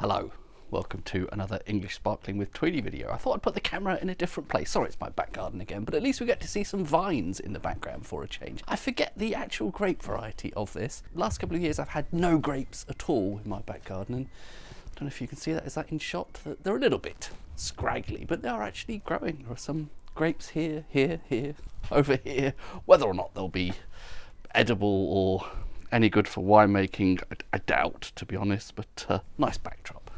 Hello, welcome to another English Sparkling with Tweedy video. I thought I'd put the camera in a different place. Sorry, it's my back garden again, but at least we get to see some vines in the background for a change. I forget the actual grape variety of this. The last couple of years I've had no grapes at all in my back garden, and I don't know if you can see that. Is that in shot? They're a little bit scraggly, but they are actually growing. There are some grapes here, over here. Whether or not they'll be edible or any good for winemaking, I doubt, to be honest, but nice backdrop,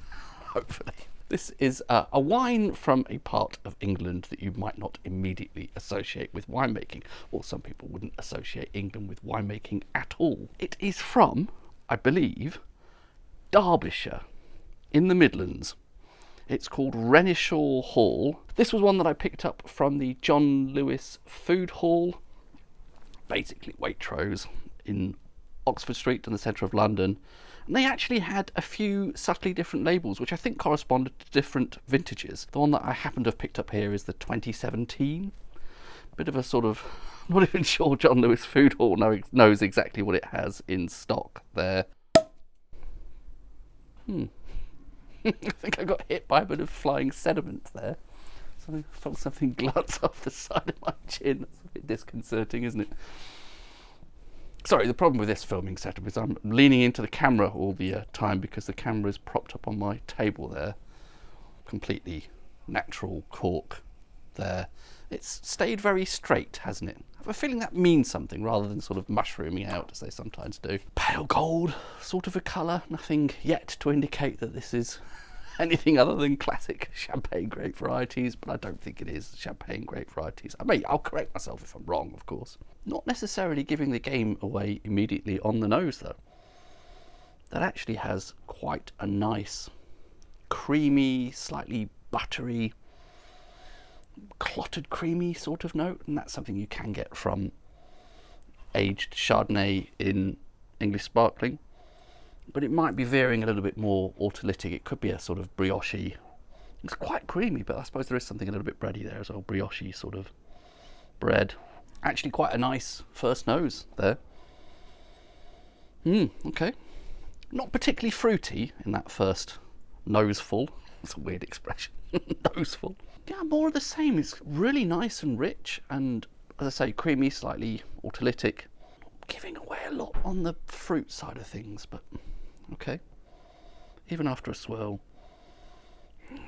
hopefully. This is a wine from a part of England that you might not immediately associate with winemaking, or some people wouldn't associate England with winemaking at all. It is from, I believe, Derbyshire, in the Midlands. It's called Renishaw Hall. This was one that I picked up from the John Lewis Food Hall, basically Waitrose, in Oxford Street in the centre of London, and they actually had a few subtly different labels which I think corresponded to different vintages. The one that I happen to have picked up here is the 2017. Bit of a sort of, I'm not even sure John Lewis Food Hall knows exactly what it has in stock there. I think I got hit by a bit of flying sediment there. So I felt something glance off the side of my chin. That's a bit disconcerting, isn't it? Sorry, the problem with this filming setup is I'm leaning into the camera all the time because the camera is propped up on my table there. Completely natural cork there. It's stayed very straight, hasn't it? I have a feeling that means something rather than sort of mushrooming out as they sometimes do. Pale gold sort of a colour. Nothing yet to indicate that this is anything other than classic champagne grape varieties, but I don't think it is champagne grape varieties. I'll correct myself if I'm wrong, of course. Not necessarily giving the game away immediately on the nose, though. That actually has quite a nice, creamy, slightly buttery, clotted creamy sort of note, and that's something you can get from aged Chardonnay in English Sparkling. But it might be veering a little bit more autolytic. It could be a sort of brioche. It's quite creamy, but I suppose there is something a little bit bready there as well. Brioche sort of bread. Actually quite a nice first nose there. Okay. Not particularly fruity in that first noseful. That's a weird expression. Noseful. Yeah, more of the same. It's really nice and rich and, as I say, creamy, slightly autolytic. Giving away a lot on the fruit side of things, but okay. Even after a swirl,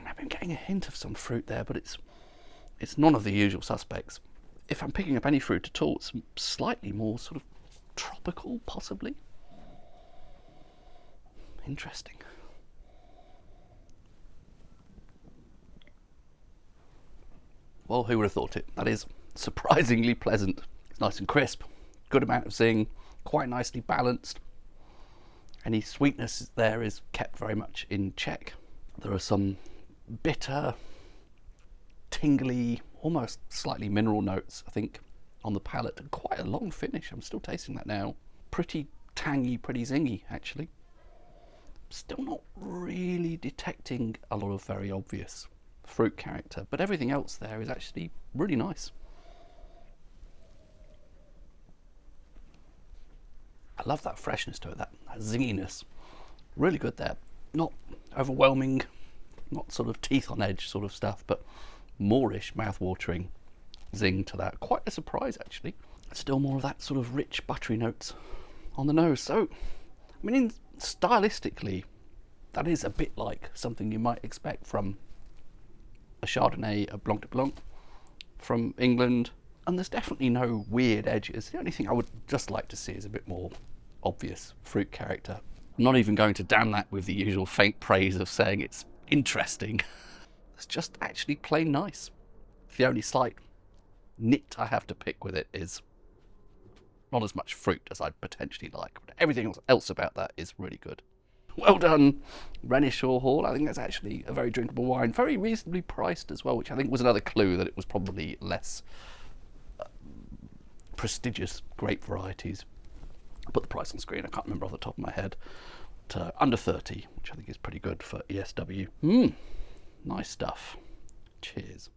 I've been getting a hint of some fruit there, but it's none of the usual suspects. If I'm picking up any fruit at all, it's slightly more sort of tropical, possibly. Interesting. Well, who would have thought it? That is surprisingly pleasant. It's nice and crisp. Good amount of zing, quite nicely balanced. Any sweetness there is kept very much in check. There are some bitter, tingly, almost slightly mineral notes, I think, on the palate, and quite a long finish. I'm still tasting that now. Pretty tangy, pretty zingy, actually. Still not really detecting a lot of very obvious fruit character, but everything else there is actually really nice. I love that freshness to it, that zinginess. Really good there. Not overwhelming, not sort of teeth on edge sort of stuff, but moreish, mouth-watering zing to that. Quite a surprise, actually. Still more of that sort of rich, buttery notes on the nose. So, I mean, stylistically, that is a bit like something you might expect from a Chardonnay, a Blanc de Blanc from England. And there's definitely no weird edges. The only thing I would just like to see is a bit more obvious fruit character. I'm not even going to damn that with the usual faint praise of saying it's interesting. It's just actually plain nice. The only slight nit I have to pick with it is not as much fruit as I'd potentially like. But everything else about that is really good. Well done, Renishaw Hall. I think that's actually a very drinkable wine. Very reasonably priced as well, which I think was another clue that it was probably less prestigious grape varieties. I put the price on screen, I can't remember off the top of my head. But, under 30, which I think is pretty good for ESW. Nice stuff. Cheers.